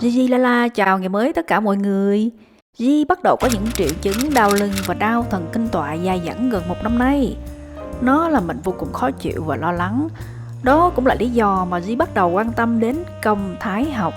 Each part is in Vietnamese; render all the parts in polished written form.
Gigi Lala chào ngày mới tất cả mọi người. Gigi bắt đầu có những triệu chứng đau lưng và đau thần kinh tọa dài dẳng gần 1 năm nay. Nó làm mình vô cùng khó chịu và lo lắng. Đó cũng là lý do mà Gigi bắt đầu quan tâm đến công thái học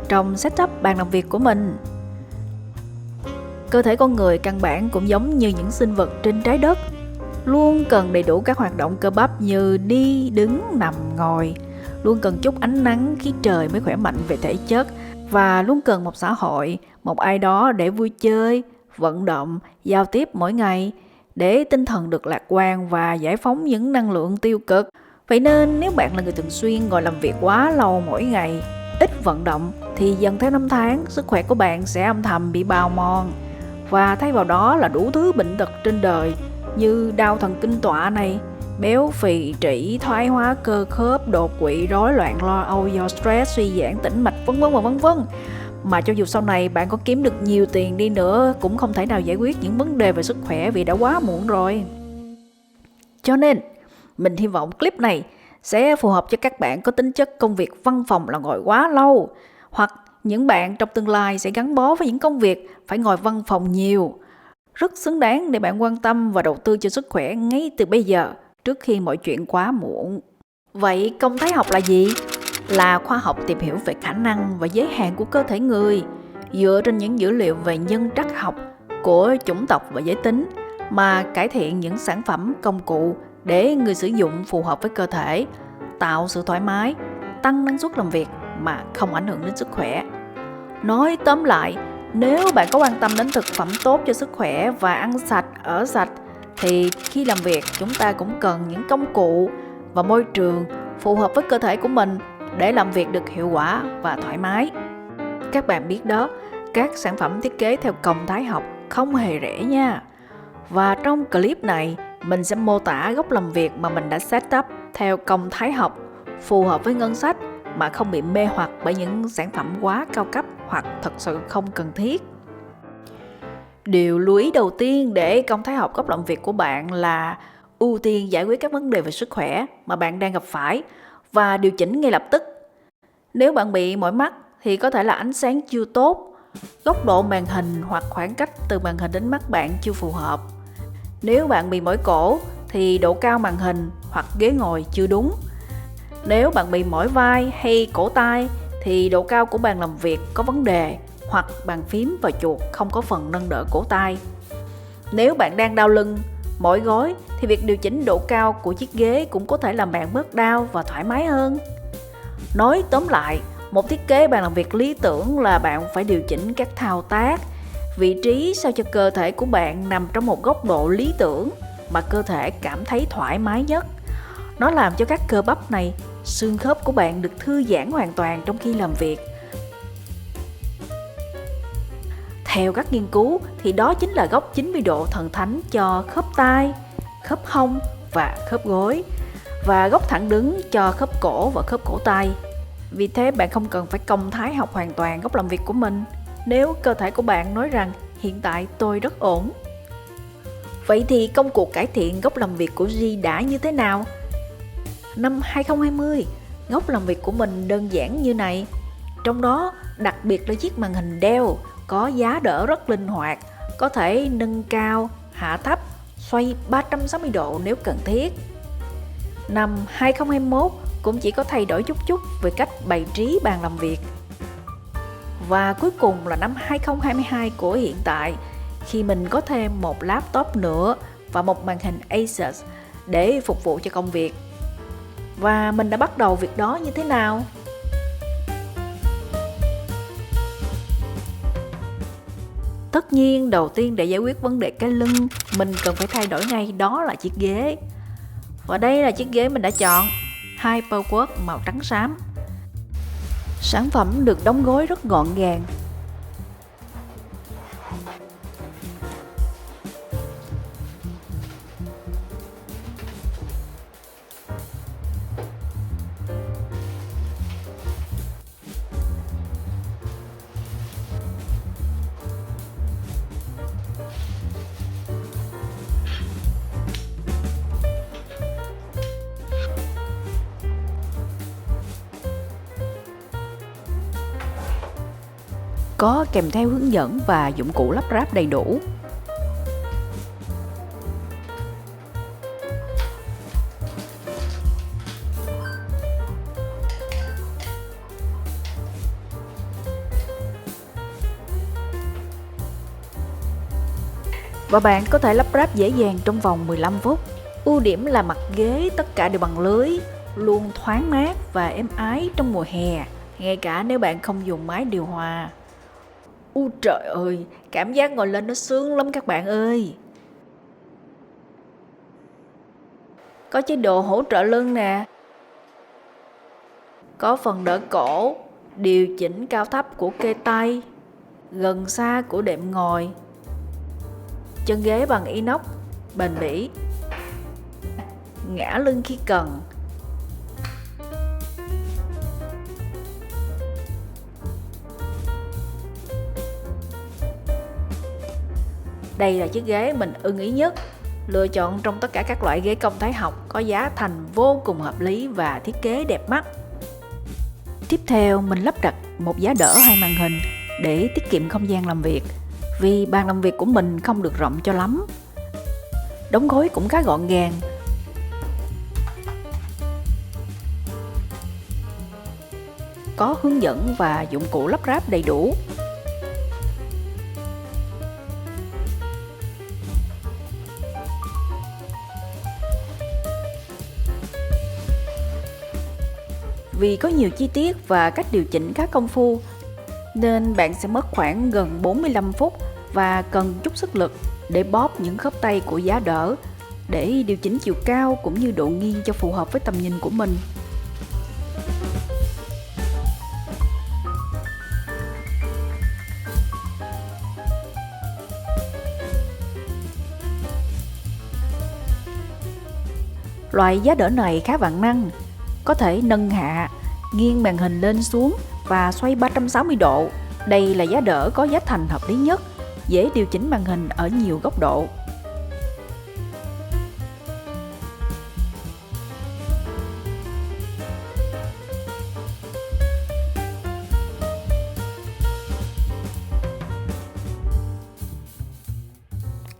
trong setup bàn làm việc của mình. Cơ thể con người căn bản cũng giống như những sinh vật trên trái đất, luôn cần đầy đủ các hoạt động cơ bắp như đi, đứng, nằm, ngồi, luôn cần chút ánh nắng khí trời mới khỏe mạnh về thể chất, và luôn cần một xã hội, một ai đó để vui chơi, vận động, giao tiếp mỗi ngày, để tinh thần được lạc quan và giải phóng những năng lượng tiêu cực. Vậy nên nếu bạn là người thường xuyên ngồi làm việc quá lâu mỗi ngày, ít vận động, thì dần theo năm tháng, sức khỏe của bạn sẽ âm thầm bị bào mòn. Và thay vào đó là đủ thứ bệnh tật trên đời như đau thần kinh tọa này, béo phì, trĩ, thoái hóa cơ khớp, đột quỵ, rối loạn lo âu do stress, suy giãn tĩnh mạch, vân vân và vân vân. Mà cho dù sau này bạn có kiếm được nhiều tiền đi nữa cũng không thể nào giải quyết những vấn đề về sức khỏe vì đã quá muộn rồi. Cho nên, mình hy vọng clip này sẽ phù hợp cho các bạn có tính chất công việc văn phòng là ngồi quá lâu, hoặc những bạn trong tương lai sẽ gắn bó với những công việc phải ngồi văn phòng nhiều. Rất xứng đáng để bạn quan tâm và đầu tư cho sức khỏe ngay từ bây giờ, trước khi mọi chuyện quá muộn. Vậy công thái học là gì? Là khoa học tìm hiểu về khả năng và giới hạn của cơ thể người, dựa trên những dữ liệu về nhân trắc học của chủng tộc và giới tính, mà cải thiện những sản phẩm công cụ để người sử dụng phù hợp với cơ thể, tạo sự thoải mái, tăng năng suất làm việc mà không ảnh hưởng đến sức khỏe. Nói tóm lại, nếu bạn có quan tâm đến thực phẩm tốt cho sức khỏe và ăn sạch, ở sạch, thì khi làm việc chúng ta cũng cần những công cụ và môi trường phù hợp với cơ thể của mình để làm việc được hiệu quả và thoải mái. Các bạn biết đó, các sản phẩm thiết kế theo công thái học không hề rẻ nha. Và trong clip này, mình sẽ mô tả góc làm việc mà mình đã set up theo công thái học, phù hợp với ngân sách mà không bị mê hoặc bởi những sản phẩm quá cao cấp hoặc thật sự không cần thiết. Điều lưu ý đầu tiên để công thái học góc làm việc của bạn là ưu tiên giải quyết các vấn đề về sức khỏe mà bạn đang gặp phải và điều chỉnh ngay lập tức. Nếu bạn bị mỏi mắt thì có thể là ánh sáng chưa tốt, góc độ màn hình hoặc khoảng cách từ màn hình đến mắt bạn chưa phù hợp. Nếu bạn bị mỏi cổ thì độ cao màn hình hoặc ghế ngồi chưa đúng. Nếu bạn bị mỏi vai hay cổ tay thì độ cao của bàn làm việc có vấn đề, hoặc bàn phím và chuột không có phần nâng đỡ cổ tay. Nếu bạn đang đau lưng, mỏi gối thì việc điều chỉnh độ cao của chiếc ghế cũng có thể làm bạn bớt đau và thoải mái hơn. Nói tóm lại, một thiết kế bàn làm việc lý tưởng là bạn phải điều chỉnh các thao tác, vị trí sao cho cơ thể của bạn nằm trong một góc độ lý tưởng mà cơ thể cảm thấy thoải mái nhất. Nó làm cho các cơ bắp này, xương khớp của bạn được thư giãn hoàn toàn trong khi làm việc. Theo các nghiên cứu thì đó chính là góc 90 độ thần thánh cho khớp tai, khớp hông và khớp gối, và góc thẳng đứng cho khớp cổ và khớp cổ tay. Vì thế bạn không cần phải công thái học hoàn toàn góc làm việc của mình nếu cơ thể của bạn nói rằng hiện tại tôi rất ổn. Vậy thì công cụ cải thiện góc làm việc của G đã như thế nào? Năm 2020, góc làm việc của mình đơn giản như này. Trong đó, đặc biệt là chiếc màn hình đeo có giá đỡ rất linh hoạt, có thể nâng cao, hạ thấp, xoay 360 độ nếu cần thiết. Năm 2021 cũng chỉ có thay đổi chút chút về cách bày trí bàn làm việc. Và cuối cùng là năm 2022 của hiện tại, khi mình có thêm một laptop nữa và một màn hình Asus để phục vụ cho công việc. Và mình đã bắt đầu việc đó như thế nào? Tất nhiên, đầu tiên để giải quyết vấn đề cái lưng, mình cần phải thay đổi ngay, đó là chiếc ghế. Và đây là chiếc ghế mình đã chọn, Hyperwork màu trắng xám. Sản phẩm được đóng gối rất gọn gàng. có kèm theo hướng dẫn và dụng cụ lắp ráp đầy đủ. Và bạn có thể lắp ráp dễ dàng trong vòng 15 phút. Ưu điểm là mặt ghế tất cả đều bằng lưới, luôn thoáng mát và êm ái trong mùa hè, ngay cả nếu bạn không dùng máy điều hòa. Trời ơi, cảm giác ngồi lên nó sướng lắm các bạn ơi. Có chế độ hỗ trợ lưng nè, có phần đỡ cổ, điều chỉnh cao thấp của kê tay, gần xa của đệm ngồi, chân ghế bằng inox, bền bỉ, ngả lưng khi cần. Đây là chiếc ghế mình ưng ý nhất, lựa chọn trong tất cả các loại ghế công thái học, có giá thành vô cùng hợp lý và thiết kế đẹp mắt. Tiếp theo mình lắp đặt một giá đỡ 2 màn hình để tiết kiệm không gian làm việc, vì bàn làm việc của mình không được rộng cho lắm. Đóng gối cũng khá gọn gàng. Có hướng dẫn và dụng cụ lắp ráp đầy đủ. Vì có nhiều chi tiết và cách điều chỉnh khá công phu, nên bạn sẽ mất khoảng gần 45 phút và cần chút sức lực để bóp những khớp tay của giá đỡ, để điều chỉnh chiều cao cũng như độ nghiêng cho phù hợp với tầm nhìn của mình. Loại giá đỡ này khá vạn năng, có thể nâng hạ, nghiêng màn hình lên xuống và xoay 360 độ. Đây là giá đỡ có giá thành hợp lý nhất, dễ điều chỉnh màn hình ở nhiều góc độ.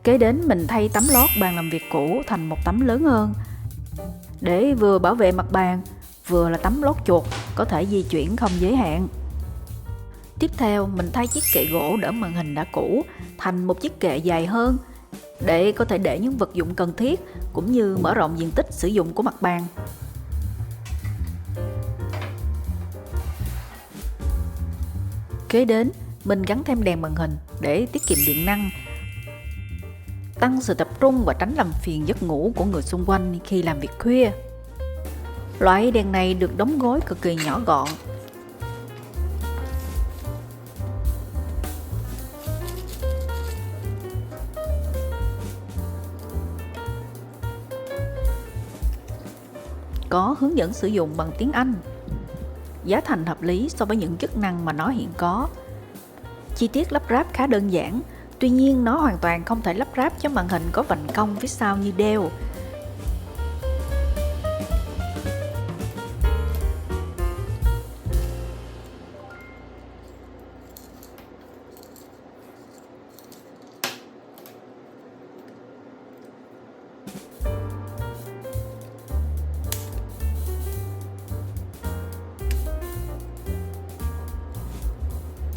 Kế đến mình thay tấm lót bàn làm việc cũ thành một tấm lớn hơn, để vừa bảo vệ mặt bàn, vừa là tấm lót chuột có thể di chuyển không giới hạn. Tiếp theo mình thay chiếc kệ gỗ đỡ màn hình đã cũ thành một chiếc kệ dài hơn, để có thể để những vật dụng cần thiết cũng như mở rộng diện tích sử dụng của mặt bàn. Kế đến mình gắn thêm đèn màn hình để tiết kiệm điện năng, tăng sự tập trung và tránh làm phiền giấc ngủ của người xung quanh khi làm việc khuya. Loại đèn này được đóng gối cực kỳ nhỏ gọn. Có hướng dẫn sử dụng bằng tiếng Anh. Giá thành hợp lý so với những chức năng mà nó hiện có. Chi tiết lắp ráp khá đơn giản, tuy nhiên nó hoàn toàn không thể lắp ráp cho màn hình có vành cong phía sau như Dell.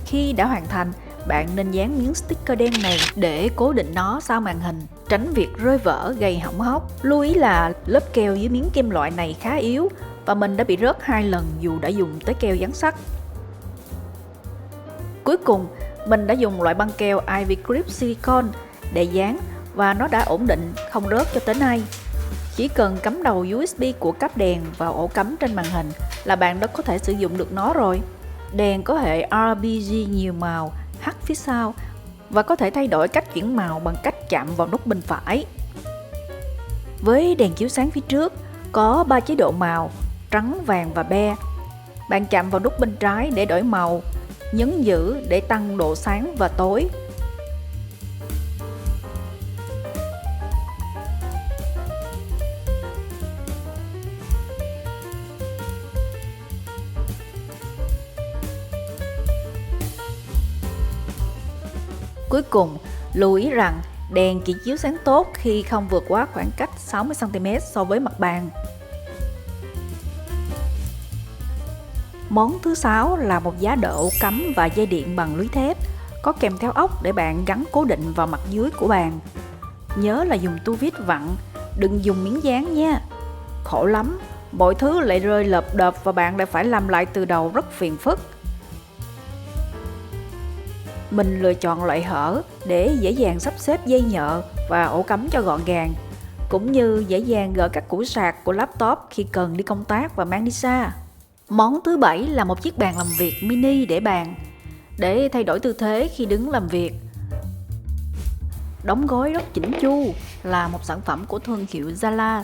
Khi đã hoàn thành, bạn nên dán miếng sticker đen này để cố định nó sau màn hình, tránh việc rơi vỡ gây hỏng hóc. Lưu ý là lớp keo dưới miếng kim loại này khá yếu và mình đã bị rớt 2 lần dù đã dùng tới keo dán sắt. Cuối cùng, mình đã dùng loại băng keo Ivy Grip Silicone để dán và nó đã ổn định, không rớt cho tới nay. Chỉ cần cắm đầu USB của cáp đèn vào ổ cắm trên màn hình là bạn đã có thể sử dụng được nó rồi. Đèn có hệ RGB nhiều màu, hắt phía sau và có thể thay đổi cách chuyển màu bằng cách chạm vào nút bên phải. Với đèn chiếu sáng phía trước, có 3 chế độ màu: trắng, vàng và be. Bạn chạm vào nút bên trái để đổi màu, nhấn giữ để tăng độ sáng và tối. Cuối cùng, lưu ý rằng đèn chỉ chiếu sáng tốt khi không vượt quá khoảng cách 60 cm so với mặt bàn. Món thứ 6 là một giá đỡ ổ cắm và dây điện bằng lưới thép, có kèm theo ốc để bạn gắn cố định vào mặt dưới của bàn. Nhớ là dùng tua vít vặn, đừng dùng miếng dán nha. Khổ lắm, mọi thứ lại rơi lợp đợp và bạn lại phải làm lại từ đầu, rất phiền phức. Mình lựa chọn loại hở để dễ dàng sắp xếp dây nhợ và ổ cắm cho gọn gàng, cũng như dễ dàng gỡ các củ sạc của laptop khi cần đi công tác và mang đi xa. Món thứ 7 là một chiếc bàn làm việc mini để bàn, để thay đổi tư thế khi đứng làm việc. Đóng gói rất chỉnh chu, là một sản phẩm của thương hiệu Zala.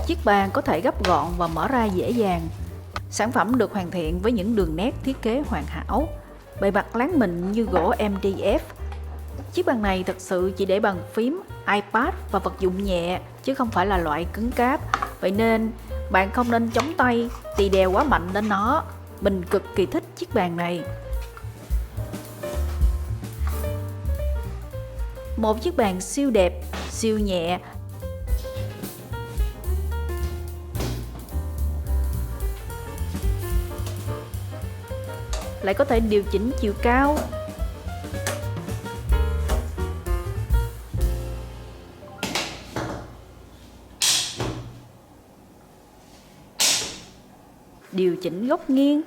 Chiếc bàn có thể gấp gọn và mở ra dễ dàng. Sản phẩm được hoàn thiện với những đường nét thiết kế hoàn hảo, bề mặt láng mịn như gỗ MDF. Chiếc bàn này thật sự chỉ để bàn phím, iPad và vật dụng nhẹ, chứ không phải là loại cứng cáp. Vậy nên bạn không nên chống tay, tì đè quá mạnh lên nó. Mình cực kỳ thích chiếc bàn này. Một chiếc bàn siêu đẹp, siêu nhẹ, lại có thể điều chỉnh chiều cao. Điều chỉnh góc nghiêng.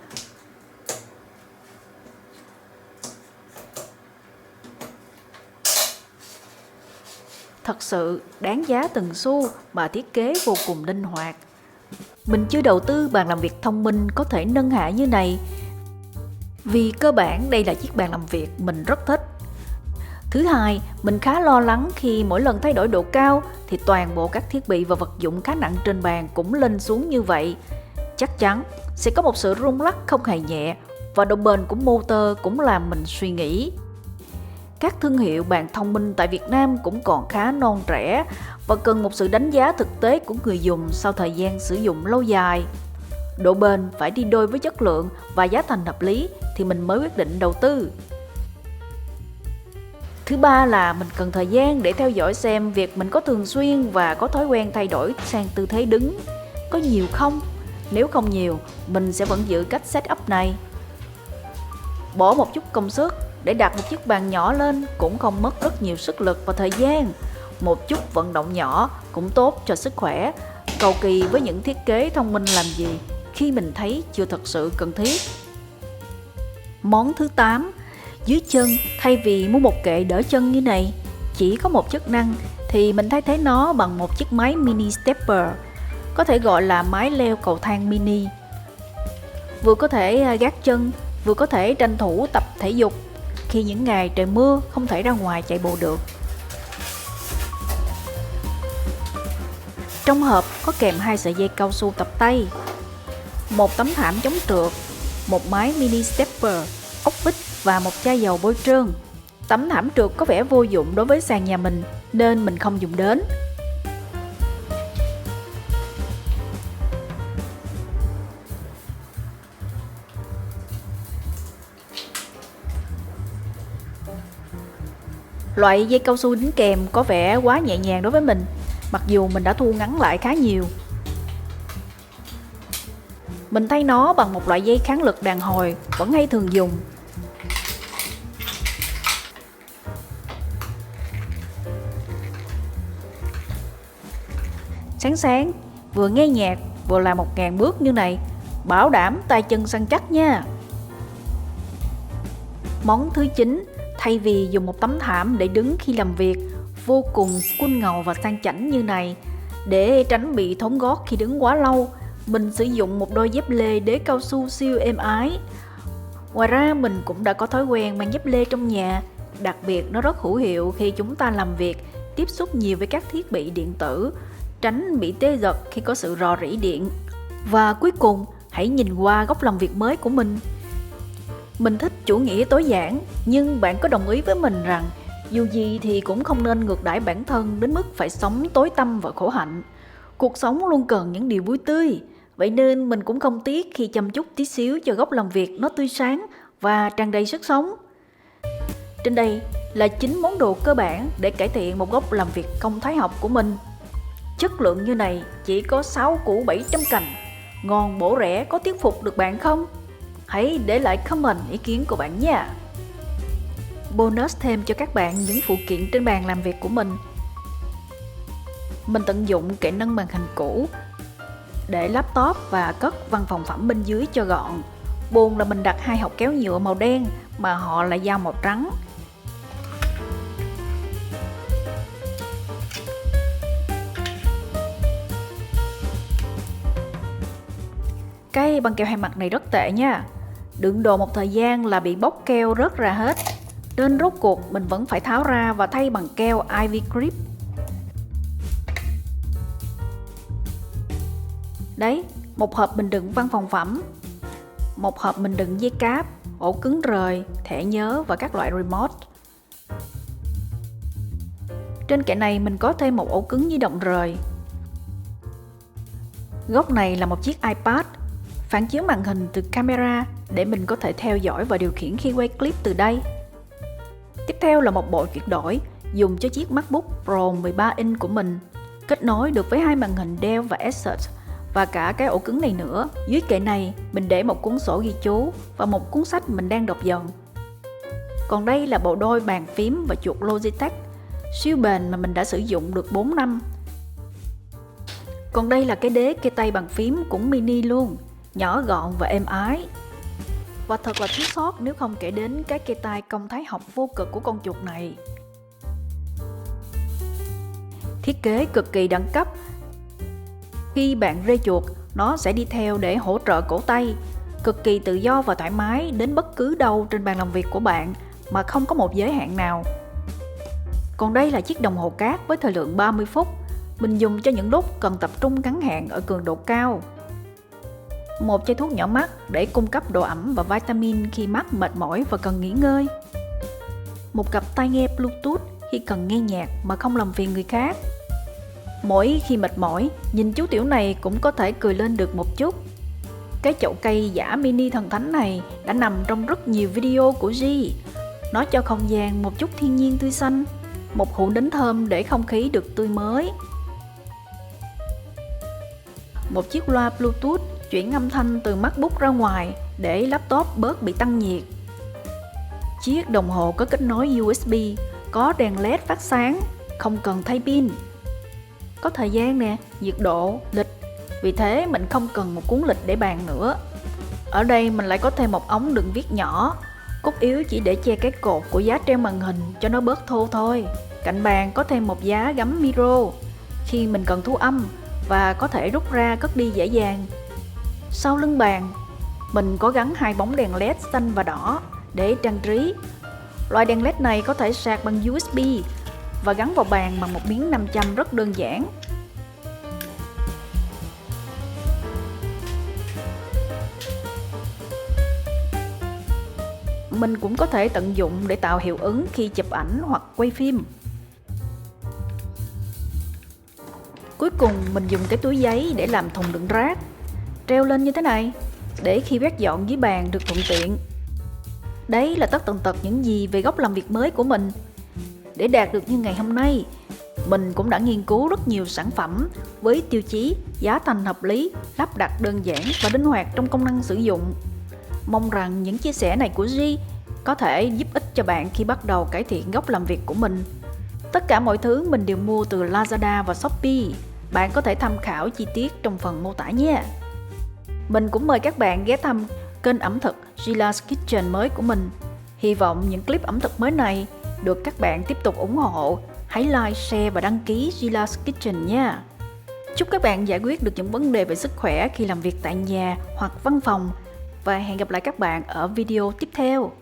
Thật sự đáng giá từng xu mà thiết kế vô cùng linh hoạt. Mình chưa đầu tư bàn làm việc thông minh có thể nâng hạ như này, vì cơ bản đây là chiếc bàn làm việc mình rất thích. Thứ hai, mình khá lo lắng khi mỗi lần thay đổi độ cao thì toàn bộ các thiết bị và vật dụng khá nặng trên bàn cũng lên xuống như vậy. Chắc chắn sẽ có một sự rung lắc không hề nhẹ, và độ bền của motor cũng làm mình suy nghĩ. Các thương hiệu bàn thông minh tại Việt Nam cũng còn khá non trẻ và cần một sự đánh giá thực tế của người dùng sau thời gian sử dụng lâu dài. Độ bền phải đi đôi với chất lượng và giá thành hợp lý thì mình mới quyết định đầu tư. Thứ ba là mình cần thời gian để theo dõi xem việc mình có thường xuyên và có thói quen thay đổi sang tư thế đứng có nhiều không. Nếu không nhiều, mình sẽ vẫn giữ cách setup này. Bỏ một chút công sức để đặt một chiếc bàn nhỏ lên cũng không mất rất nhiều sức lực và thời gian. Một chút vận động nhỏ cũng tốt cho sức khỏe. Cầu kỳ với những thiết kế thông minh làm gì khi mình thấy chưa thật sự cần thiết. Món thứ 8, dưới chân thay vì mua một kệ đỡ chân như này, chỉ có một chức năng thì mình thay thế nó bằng một chiếc máy mini stepper, có thể gọi là máy leo cầu thang mini. Vừa có thể gác chân, vừa có thể tranh thủ tập thể dục khi những ngày trời mưa không thể ra ngoài chạy bộ được. Trong hộp có kèm 2 sợi dây cao su tập tay, một tấm thảm chống trượt, một máy mini stepper, ốc vít và một chai dầu bôi trơn. Tấm thảm trượt có vẻ vô dụng đối với sàn nhà mình nên mình không dùng đến. Loại dây cao su đính kèm có vẻ quá nhẹ nhàng đối với mình, mặc dù mình đã thu ngắn lại khá nhiều. Mình thay nó bằng một loại dây kháng lực đàn hồi vẫn hay thường dùng. Sáng vừa nghe nhạc vừa làm 1000 bước như này, bảo đảm tay chân săn chắc nha. Món thứ 9, thay vì dùng một tấm thảm để đứng khi làm việc vô cùng cool ngầu và sang chảnh như này, để tránh bị thốn gót khi đứng quá lâu, mình sử dụng một đôi dép lê đế cao su siêu êm ái. Ngoài ra mình cũng đã có thói quen mang dép lê trong nhà, đặc biệt nó rất hữu hiệu khi chúng ta làm việc, tiếp xúc nhiều với các thiết bị điện tử, tránh bị tê giật khi có sự rò rỉ điện. Và cuối cùng, hãy nhìn qua góc làm việc mới của mình. Mình thích chủ nghĩa tối giản, nhưng bạn có đồng ý với mình rằng Dù gì thì cũng không nên ngược đãi bản thân đến mức phải sống tối tăm và khổ hạnh. Cuộc sống luôn cần những điều vui tươi, vậy nên mình cũng không tiếc khi chăm chút tí xíu cho góc làm việc nó tươi sáng và tràn đầy sức sống. Trên đây là 9 món đồ cơ bản để cải thiện một góc làm việc công thái học của mình. Chất lượng như này chỉ có 6 củ 700 cành, ngon bổ rẻ có thuyết phục được bạn không? Hãy để lại comment ý kiến của bạn nha. Bonus thêm cho các bạn những phụ kiện trên bàn làm việc của mình. Mình tận dụng kệ nâng màn hình cũ để laptop và cất văn phòng phẩm bên dưới cho gọn. Buồn là mình đặt 2 hộc kéo nhựa màu đen mà họ lại dao màu trắng. Cái băng keo hai mặt này rất tệ nha. Đựng đồ một thời gian là bị bóc keo rớt ra hết, nên rốt cuộc mình vẫn phải tháo ra và thay bằng keo Ivy Grip. Đấy, một hộp mình đựng văn phòng phẩm, một hộp mình đựng dây cáp, ổ cứng rời, thẻ nhớ và các loại remote. Trên kệ này mình có thêm một ổ cứng di động rời. Góc này là một chiếc iPad, phản chiếu màn hình từ camera để mình có thể theo dõi và điều khiển khi quay clip từ đây. Tiếp theo là một bộ chuyển đổi dùng cho chiếc MacBook Pro 13 inch của mình, kết nối được với 2 màn hình Dell và Asus và cả cái ổ cứng này nữa. Dưới kệ này mình để một cuốn sổ ghi chú và một cuốn sách mình đang đọc dần. Còn đây là bộ đôi bàn phím và chuột Logitech siêu bền mà mình đã sử dụng được 4 năm. Còn đây là cái đế kê tay bàn phím cũng mini luôn, nhỏ gọn và êm ái. Và thật là thiếu sót nếu không kể đến cái kê tay công thái học vô cực của con chuột này. Thiết kế cực kỳ đẳng cấp. Khi bạn rê chuột, nó sẽ đi theo để hỗ trợ cổ tay, cực kỳ tự do và thoải mái đến bất cứ đâu trên bàn làm việc của bạn mà không có một giới hạn nào. Còn đây là chiếc đồng hồ cát với thời lượng 30 phút, mình dùng cho những lúc cần tập trung ngắn hạn ở cường độ cao. Một chai thuốc nhỏ mắt để cung cấp độ ẩm và vitamin khi mắt mệt mỏi và cần nghỉ ngơi. Một cặp tai nghe Bluetooth khi cần nghe nhạc mà không làm phiền người khác. Mỗi khi mệt mỏi, nhìn chú tiểu này cũng có thể cười lên được một chút. Cái chậu cây giả mini thần thánh này đã nằm trong rất nhiều video của G. Nó cho không gian một chút thiên nhiên tươi xanh, một hũ nến thơm để không khí được tươi mới. Một chiếc loa Bluetooth chuyển âm thanh từ MacBook ra ngoài để laptop bớt bị tăng nhiệt. Chiếc đồng hồ có kết nối USB, có đèn LED phát sáng, không cần thay pin. Có thời gian nè, nhiệt độ, lịch, vì thế mình không cần một cuốn lịch để bàn nữa. Ở đây mình lại có thêm một ống đựng viết nhỏ, cốt yếu chỉ để che cái cột của giá treo màn hình cho nó bớt thô thôi. Cạnh bàn có thêm một giá gắm micro khi mình cần thu âm và có thể rút ra cất đi dễ dàng. Sau lưng bàn, mình có gắn 2 bóng đèn LED xanh và đỏ để trang trí. Loại đèn LED này có thể sạc bằng USB và gắn vào bàn bằng một miếng 500 rất đơn giản. Mình cũng có thể tận dụng để tạo hiệu ứng khi chụp ảnh hoặc quay phim. Cuối cùng mình dùng cái túi giấy để làm thùng đựng rác, treo lên như thế này để khi quét dọn dưới bàn được thuận tiện. Đấy là tất tần tật những gì về góc làm việc mới của mình. Để đạt được như ngày hôm nay, mình cũng đã nghiên cứu rất nhiều sản phẩm với tiêu chí giá thành hợp lý, lắp đặt đơn giản và linh hoạt trong công năng sử dụng. Mong rằng những chia sẻ này của G có thể giúp ích cho bạn khi bắt đầu cải thiện góc làm việc của mình. Tất cả mọi thứ mình đều mua từ Lazada và Shopee. Bạn có thể tham khảo chi tiết trong phần mô tả nhé. Mình cũng mời các bạn ghé thăm kênh ẩm thực Gila's Kitchen mới của mình. Hy vọng những clip ẩm thực mới này được các bạn tiếp tục ủng hộ. Hãy like, share và đăng ký Gila's Kitchen nha. Chúc các bạn giải quyết được những vấn đề về sức khỏe khi làm việc tại nhà hoặc văn phòng. Và hẹn gặp lại các bạn ở video tiếp theo.